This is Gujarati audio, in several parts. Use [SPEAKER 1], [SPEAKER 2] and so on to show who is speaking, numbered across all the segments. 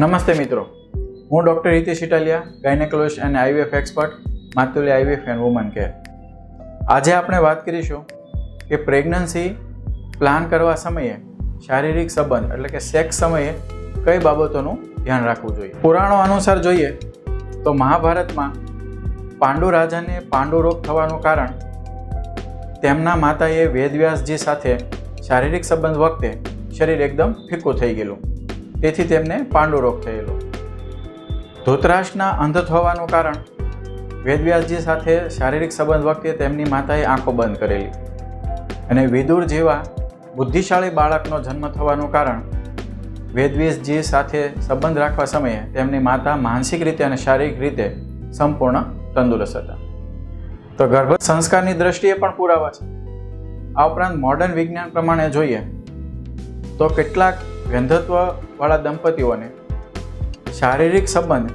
[SPEAKER 1] નમસ્તે મિત્રો, હું ડૉક્ટર હિતેશ ઇટાલિયા, ગાયનેકોલોજિસ્ટ અને IVF expert, Matuli IVF and woman care. આજે આપણે વાત કરીશું કે પ્રેગ્નન્સી પ્લાન કરવા સમયે શારીરિક સંબંધ એટલે કે સેક્સ સમયે કઈ બાબતોનું ધ્યાન રાખવું જોઈએ. પુરાણો અનુસાર જોઈએ તો મહાભારતમાં પાંડુ રાજાને પાંડુ રોગ થવાનું કારણ તેમના માતાએ વેદવ્યાસજી સાથે શારીરિક સંબંધ વખતે શરીર એકદમ ફીકું થઈ ગયેલું, તેથી તેમને પાંડુ રોગ થયેલો. ધૃતરાષ્ટ્રના અંધ થવાનું કારણ વેદવ્યાસજી સાથે શારીરિક સંબંધ વખતે તેમની માતાએ આંખો બંધ કરેલી. અને વિદુર જેવા બુદ્ધિશાળી બાળકનો જન્મ થવાનું કારણ વેદવ્યાસજી સાથે સંબંધ રાખવા સમયે તેમની માતા માનસિક રીતે અને શારીરિક રીતે સંપૂર્ણ તંદુરસ્ત હતા. તો ગર્ભ સંસ્કારની દ્રષ્ટિએ પણ પુરાવા છે. આ ઉપરાંત મોડર્ન વિજ્ઞાન પ્રમાણે જોઈએ તો કેટલાક વંધ્યત્વવાળા દંપતીઓને શારીરિક સંબંધ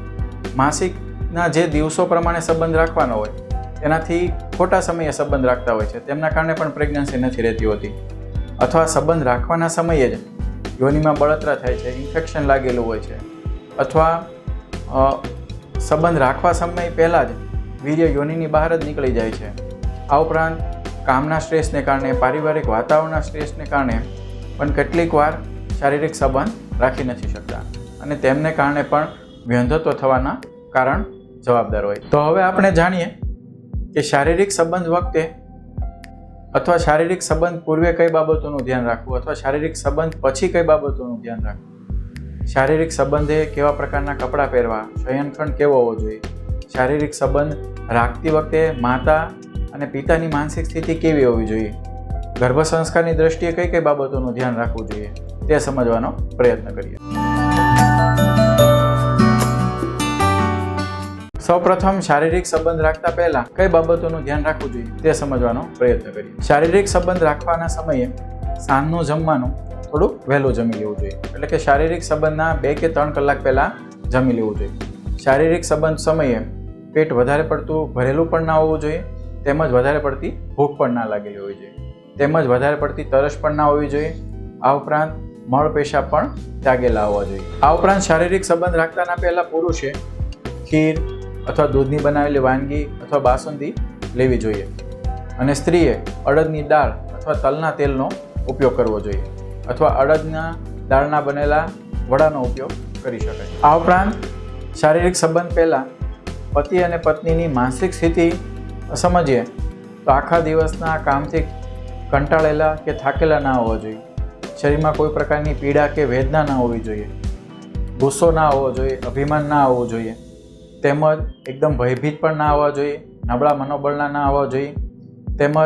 [SPEAKER 1] માસિકના જે દિવસો પ્રમાણે સંબંધ રાખવાનો હોય તેનાથી ખોટા સમયે સંબંધ રાખતા હોય છે, તેમના કારણે પણ પ્રેગ્નન્સી નથી રહેતી હોતી. અથવા સંબંધ રાખવાના સમયે જ યોનિમાં બળતરા થાય છે, ઇન્ફેક્શન લાગેલું હોય છે, અથવા સંબંધ રાખવા સમય પહેલાં જ વીર્ય યોનિની બહાર જ નીકળી જાય છે. આ ઉપરાંત કામના સ્ટ્રેસને કારણે, પારિવારિક વાતાવરણના સ્ટ્રેસને કારણે પણ કેટલીક વાર શારીરિક સંબંધ રાખી નથી શકતા અને તેમને કારણે પણ વ્યંધત્વ થવાના કારણ જવાબદાર હોય. તો હવે આપણે જાણીએ કે શારીરિક સંબંધ વખતે અથવા શારીરિક સંબંધ પૂર્વે કઈ બાબતોનું ધ્યાન રાખવું અથવા શારીરિક સંબંધ પછી કઈ બાબતોનું ધ્યાન રાખવું. શારીરિક સંબંધે કેવા પ્રકારના કપડાં પહેરવા, શયનખંડ કેવો હોવો જોઈએ, શારીરિક સંબંધ રાખતી વખતે માતા અને પિતાની માનસિક સ્થિતિ કેવી હોવી જોઈએ, ગર્ભ સંસ્કારની દ્રષ્ટિએ કઈ કઈ બાબતોનું ધ્યાન રાખવું જોઈએ તે સમજવાનો પ્રયત્ન કરીએ. સૌપ્રથમ શારીરિક સંબંધ રાખતા પહેલા કઈ બાબતોનું ધ્યાન રાખવું જોઈએ તે સમજવાનો પ્રયત્ન કરીએ. શારીરિક સંબંધ રાખવાના સમયે સાંજનું જમવાનું થોડું વહેલું જમી લેવું જોઈએ, એટલે કે શારીરિક સંબંધના 2 કે 3 કલાક પહેલા જમી લેવું જોઈએ. શારીરિક સંબંધ સમયે પેટ વધારે પડતું ભરેલું પણ ના હોવું જોઈએ, તેમજ વધારે પડતી ભૂખ પણ ના લાગેલી હોવી જોઈએ, તેમજ વધારે પડતી તરસ પણ ના હોવી જોઈએ. આ ઉપરાંત મળ પેશાબ પણ ત્યાગેલા હોવા જોઈએ. આ ઉપરાંત શારીરિક સંબંધ રાખતાના પહેલા પુરુષે ખીર અથવા દૂધની બનાવેલી વાનગી અથવા બાસુંદી લેવી જોઈએ અને સ્ત્રીએ અડદની દાળ અથવા તલના તેલનો ઉપયોગ કરવો જોઈએ અથવા અડદના દાળના બનેલા વડાનો ઉપયોગ કરી શકાય. આ ઉપરાંત શારીરિક સંબંધ પહેલાં પતિ અને પત્નીની માનસિક સ્થિતિ સમજીએ તો આખા દિવસના કામથી કંટાળેલા કે થાકેલા ના હોવા જોઈએ, શરીરમાં કોઈ પ્રકારની પીડા કે વેદના ના હોવી જોઈએ, ગુસ્સો ના હોવો જોઈએ, અભિમાન ના હોવું જોઈએ, તેમજ એકદમ ભયભીત પણ ના હોવા જોઈએ, નબળા મનોબળના ના હોવા જોઈએ, તેમજ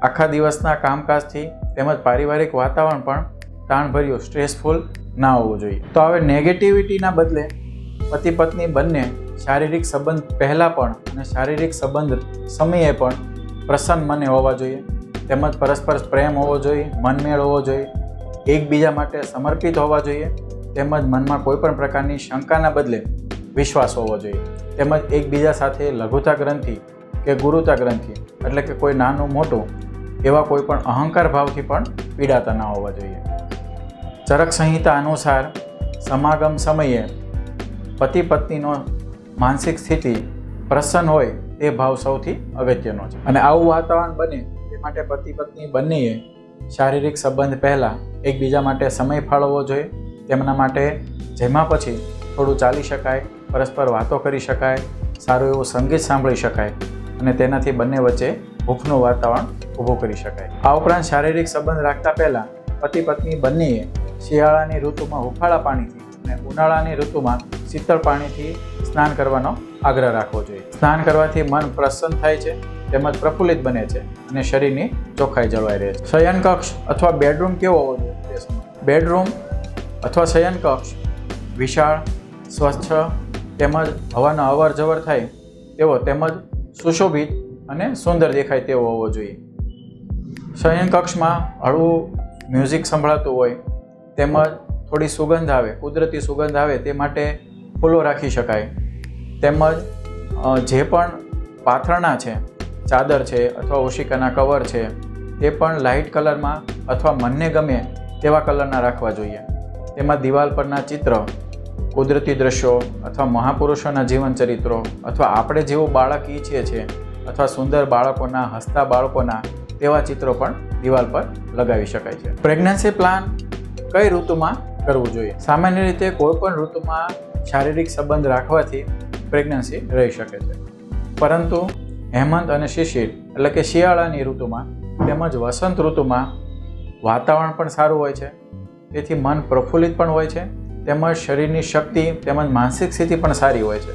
[SPEAKER 1] આખા દિવસના કામકાજથી તેમજ પારિવારિક વાતાવરણ પણ તાણભર્યું, સ્ટ્રેસફુલ ના હોવું જોઈએ. તો હવે નેગેટિવિટીના બદલે પતિ પત્ની બંને શારીરિક સંબંધ પહેલાં પણ અને શારીરિક સંબંધ સમયે પણ પ્રસન્ન મને હોવા જોઈએ, તેમજ પરસ્પર પ્રેમ હોવો જોઈએ, મનમેળ હોવો જોઈએ, એકબીજા માટે સમર્પિત હોવા જોઈએ, તેમજ મનમાં કોઈ પણ પ્રકારની શંકાના બદલે વિશ્વાસ હોવો જોઈએ, તેમજ એકબીજા સાથે લઘુતા ગ્રંથિ કે ગુરુતા ગ્રંથિ એટલે કે કોઈ નાનું મોટું એવા કોઈ પણ અહંકાર ભાવથી પણ પીડાતા ના હોવા જોઈએ. ચરક સંહિતા અનુસાર સમાગમ સમયે પતિ પત્નીનો માનસિક સ્થિતિ પ્રસન્ન હોય તે ભાવ સૌથી અગત્યનો છે અને આવું વાતાવરણ બને તે માટે પતિ પત્ની બંનેએ શારીરિક સંબંધ પહેલાં એકબીજા માટે સમય ફાળવવો જોઈએ. તેમના માટે જેમાં પછી થોડું ચાલી શકાય, પરસ્પર વાતો કરી શકાય, સારું એવું સંગીત સાંભળી શકાય અને તેનાથી બંને વચ્ચે હૂંફનું વાતાવરણ ઊભું કરી શકાય. આ ઉપરાંત શારીરિક સંબંધ રાખતા પહેલાં પતિ પત્ની બંનેએ શિયાળાની ઋતુમાં હૂંફાળા પાણીથી અને ઉનાળાની ઋતુમાં શીતળ પાણીથી સ્નાન કરવાનો આગ્રહ રાખવો જોઈએ. સ્નાન કરવાથી મન પ્રસન્ન થાય છે, તેમજ પ્રફુલ્લિત બને છે અને શરીરની ચોખ્ખાઈ જળવાઈ રહે છે. શયનકક્ષ અથવા બેડરૂમ કેવો હોવો જોઈએ તે સમજો. બેડરૂમ અથવા શયનકક્ષ વિશાળ, સ્વચ્છ તેમજ હવાનો અવર જવર થાય તેવો તેમજ સુશોભિત અને સુંદર દેખાય તેવો હોવો જોઈએ. શયનકક્ષમાં હળવું મ્યુઝિક સંભળાતું હોય તેમજ થોડી સુગંધ આવે, કુદરતી સુગંધ આવે તે માટે ફૂલો રાખી શકાય. તેમજ જે પણ પાથરણા છે, ચાદર છે અથવા ઓશિકાના કવર છે તે પણ લાઇટ કલરમાં અથવા મનને ગમે તેવા કલરના રાખવા જોઈએ. તેમાં દિવાલ પરના ચિત્ર કુદરતી દ્રશ્યો અથવા મહાપુરુષોના જીવન ચરિત્રો અથવા આપણે જેવું બાળક ઈચ્છીએ છીએ અથવા સુંદર બાળકોના, હસતા બાળકોના તેવા ચિત્રો પણ દિવાલ પર લગાવી શકાય છે. પ્રેગ્નન્સી પ્લાન કઈ ઋતુમાં કરવું જોઈએ? સામાન્ય રીતે કોઈ પણ ઋતુમાં શારીરિક સંબંધ રાખવાથી પ્રેગ્નન્સી રહી શકે છે, પરંતુ હેમંત અને શિશિર એટલે કે શિયાળાની ઋતુમાં તેમજ વસંત ઋતુમાં વાતાવરણ પણ સારું હોય છે, તેથી મન પ્રફુલ્લિત પણ હોય છે, તેમજ શરીરની શક્તિ તેમજ માનસિક સ્થિતિ પણ સારી હોય છે.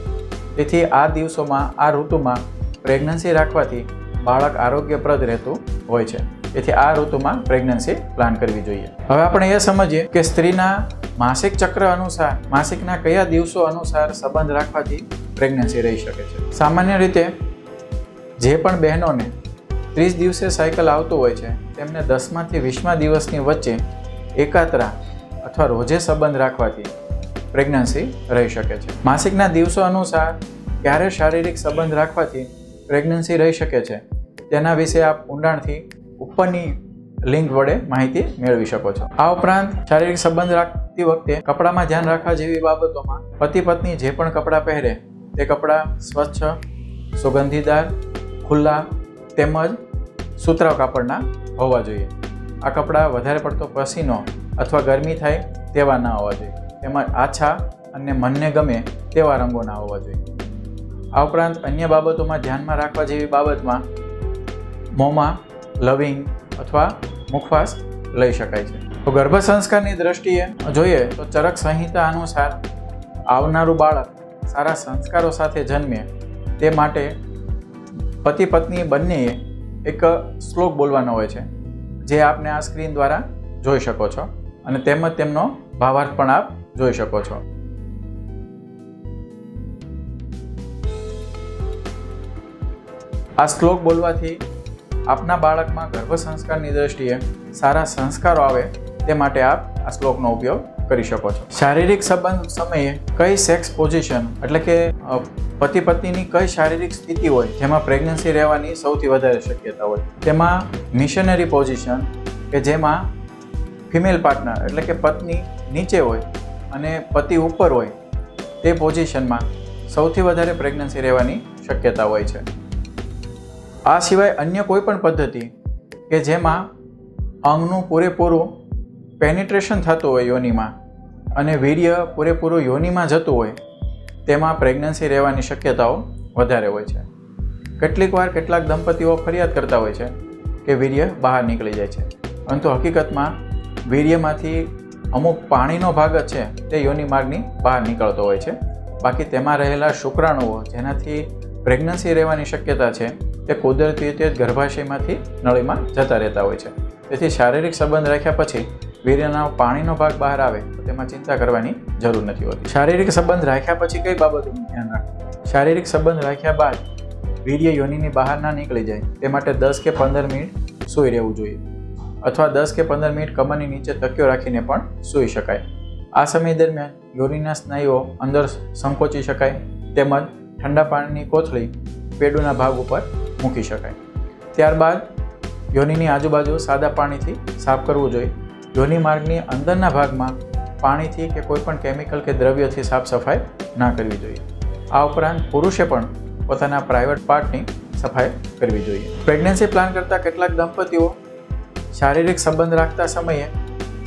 [SPEAKER 1] તેથી આ દિવસોમાં, આ ઋતુમાં પ્રેગ્નન્સી રાખવાથી બાળક આરોગ્યપ્રદ રહેતું હોય છે. તેથી આ ઋતુમાં પ્રેગ્નન્સી પ્લાન કરવી જોઈએ. હવે આપણે એ સમજીએ કે સ્ત્રીના માસિક ચક્ર અનુસાર માસિકના કયા દિવસો અનુસાર સંબંધ રાખવાથી પ્રેગ્નન્સી રહી શકે છે. સામાન્ય રીતે જે પણ બહેનોને 30 દિવસે સાયકલ આવતું હોય છે તેમને 10માથી 20મા દિવસની વચ્ચે એકાતરા અથવા રોજે સંબંધ રાખવાથી પ્રેગ્નન્સી રહી શકે છે. માસિકના દિવસો અનુસાર ક્યારે શારીરિક સંબંધ રાખવાથી પ્રેગ્નન્સી રહી શકે છે તેના વિશે આપ ઊંડાણથી ઉપરની લિંક વડે માહિતી મેળવી શકો છો. આ ઉપરાંત શારીરિક સંબંધ રાખતી વખતે કપડામાં ધ્યાન રાખવા જેવી બાબતોમાં પતિ પત્ની જે પણ કપડાં પહેરે તે કપડાં સ્વચ્છ, સુગંધીદાર, ખુલ્લા તેમજ સુતરાઉ કાપડના હોવા જોઈએ. આ કપડાં વધારે પડતો પસીનો અથવા ગરમી થાય તેવા ના હોવા જોઈએ. તેમજ આછા અને મનને ગમે તેવા રંગોના હોવા જોઈએ. આ ઉપરાંત અન્ય બાબતોમાં ધ્યાનમાં રાખવા જેવી બાબતમાં મોંમાં લવિંગ અથવા મુખવાસ લઈ શકાય છે. તો ગર્ભ સંસ્કારની દ્રષ્ટિએ જોઈએ તો ચરક સંહિતા અનુસાર આવનારું બાળક સારા સંસ્કારો સાથે જન્મે તે માટે પતિ પત્ની બંનેએ એક શ્લોક બોલવાનો હોય છે, જે આપને આ સ્ક્રીન દ્વારા જોઈ શકો છો અને તેમજ તેમનો ભાવાર્થ પણ આપ જોઈ શકો છો. આ શ્લોક બોલવાથી આપના બાળકમાં ગર્ભ સંસ્કારની દ્રષ્ટિએ સારા સંસ્કારો આવે તે માટે આપ આ શ્લોકનો ઉપયોગ કરી શકો છો. શારીરિક સંબંધ સમયે કઈ સેક્સ પોઝિશન એટલે કે પતિ પત્નીની કઈ શારીરિક સ્થિતિ હોય જેમાં પ્રેગ્નન્સી રહેવાની સૌથી વધારે શક્યતા હોય, તેમાં મિશનરી પોઝિશન કે જેમાં ફિમેલ પાર્ટનર એટલે કે પત્ની નીચે હોય અને પતિ ઉપર હોય તે પોઝિશનમાં સૌથી વધારે પ્રેગ્નન્સી રહેવાની શક્યતા હોય છે. આ સિવાય અન્ય કોઈ પણ પદ્ધતિ કે જેમાં અંગનું પૂરેપૂરું પેનિટ્રેશન થતું હોય યોનિમાં અને વીર્ય પૂરેપૂરું યોનિમાં જતું હોય તેમાં પ્રેગ્નન્સી રહેવાની શક્યતાઓ વધારે હોય છે. કેટલીક વાર કેટલાક દંપતીઓ ફરિયાદ કરતા હોય છે કે વીર્ય બહાર નીકળી જાય છે, પરંતુ હકીકતમાં વીર્યમાંથી અમુક પાણીનો ભાગ જ છે તે યોનિ માર્ગની બહાર નીકળતો હોય છે. બાકી તેમાં રહેલા શુક્રાણુઓ જેનાથી પ્રેગ્નન્સી રહેવાની શક્યતા છે તે કુદરતી રીતે જ ગર્ભાશયમાંથી નળીમાં જતા રહેતા હોય છે. તેથી શારીરિક સંબંધ રાખ્યા પછી વીર્યના પાણીનો ભાગ બહાર આવે તો તેમાં ચિંતા કરવાની જરૂર નથી હોતી. શારીરિક સંબંધ રાખ્યા પછી કઈ બાબતોનું ધ્યાન રાખવું? શારીરિક સંબંધ રાખ્યા બાદ વીર્ય યોનિની બહાર ના નીકળી જાય તે માટે 10 કે 15 મિનિટ સૂઈ રહેવું જોઈએ, અથવા 10 કે 15 મિનિટ કમરની નીચે તકિયો રાખીને પણ સૂઈ શકાય. આ સમય દરમિયાન યોનિના સ્નાયુઓ અંદર સંકોચી શકાય, તેમજ ઠંડા પાણીની કોથળી પેડુના ભાગ ઉપર મૂકી શકાય. ત્યારબાદ યોનિની આજુબાજુ સાદા પાણીથી સાફ કરવું જોઈએ. યોનિ માર્ગની અંદરના ભાગમાં પાણીથી કે કોઈ પણ કેમિકલ કે દ્રવ્યથી સાફ સફાઈ ના કરવી જોઈએ. આ ઉપરાંત પુરુષે પણ પોતાના પ્રાઇવેટ પાર્ટની સફાઈ કરવી જોઈએ. પ્રેગ્નન્સી પ્લાન કરતા કેટલાક દંપતીઓ શારીરિક સંબંધ રાખતા સમયે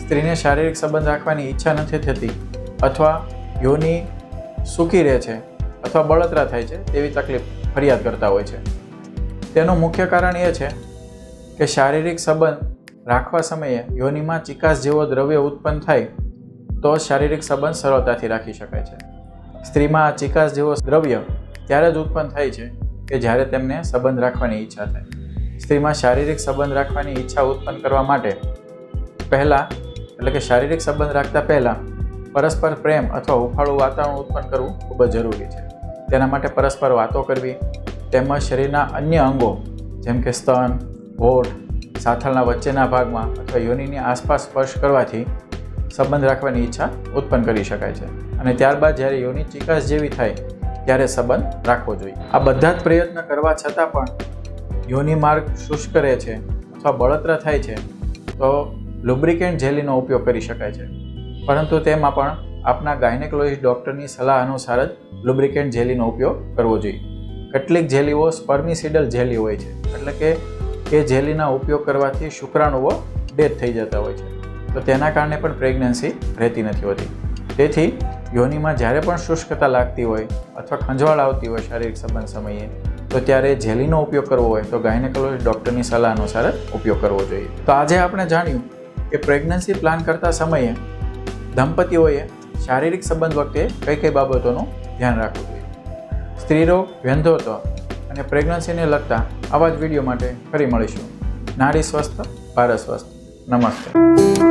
[SPEAKER 1] સ્ત્રીને શારીરિક સંબંધ રાખવાની ઈચ્છા નથી થતી અથવા યોનિ સૂકી રહે છે અથવા બળતરા થાય છે તેવી તકલીફ ફરિયાદ કરતા હોય છે. તેનું મુખ્ય કારણ એ છે કે શારીરિક સંબંધ રાખવા સમયે યોનિમાં ચિકાસ જેવો દ્રવ્ય ઉત્પન્ન થાય તો શારીરિક સંબંધ સરળતાથી રાખી શકાય છે. સ્ત્રીમાં આ ચિકાસ જેવો દ્રવ્ય ત્યારે જ ઉત્પન્ન થાય છે કે જ્યારે તેમને સંબંધ રાખવાની ઈચ્છા થાય. સ્ત્રીમાં શારીરિક સંબંધ રાખવાની ઈચ્છા ઉત્પન્ન કરવા માટે પહેલાં એટલે કે શારીરિક સંબંધ રાખતા પહેલાં પરસ્પર પ્રેમ અથવા હુંફાળું વાતાવરણ ઉત્પન્ન કરવું ખૂબ જ જરૂરી છે. તેના માટે પરસ્પર વાતો કરવી તેમજ શરીરના અન્ય અંગો જેમ કે સ્તન, હોઠ, સાથળના વચ્ચેના ભાગમાં અથવા યોનિની આસપાસ સ્પર્શ કરવાથી સંબંધ રાખવાની ઈચ્છા ઉત્પન્ન કરી શકાય છે. અને ત્યારબાદ જ્યારે યોનિ ચિકાસ જેવી થાય ત્યારે સંબંધ રાખવો જોઈએ. આ બધા જ પ્રયત્ન કરવા છતાં પણ યોનિ માર્ગ શુષ્ક રહે છે અથવા બળતરા થાય છે તો લુબ્રિકેન્ટ જેલીનો ઉપયોગ કરી શકાય છે, પરંતુ તેમાં પણ આપના ગાયનેકોલોજીસ્ટ ડૉક્ટરની સલાહ અનુસાર જ લુબ્રિકેન્ટ જેલીનો ઉપયોગ કરવો જોઈએ. કેટલીક જેલીઓ સ્પર્મિસિડલ જેલી હોય છે, એટલે કે એ જેલીના ઉપયોગ કરવાથી શુક્રાણુઓ ડેથ થઈ જતા હોય છે, તો તેના કારણે પણ પ્રેગ્નન્સી રહેતી નથી હોતી. તેથી યોનિમાં જ્યારે પણ શુષ્કતા લાગતી હોય અથવા ખંજવાળ આવતી હોય શારીરિક સંબંધ સમયે, તો ત્યારે જેલીનો ઉપયોગ કરવો હોય તો ગાયનેકોલોજીસ્ટ ડૉક્ટરની સલાહ અનુસાર જ ઉપયોગ કરવો જોઈએ. તો આજે આપણે જાણ્યું કે પ્રેગ્નન્સી પ્લાન કરતા સમયે દંપતીઓએ શારીરિક સંબંધ વખતે કઈ કઈ બાબતોનું ધ્યાન રાખવું જોઈએ. સ્ત્રીરોગ, વ્યંધોત્વ અને પ્રેગ્નન્સીને લગતા આવા જ વિડીયો માટે ફરી મળીશું. નારી સ્વસ્થ, ભારત સ્વસ્થ. નમસ્તે.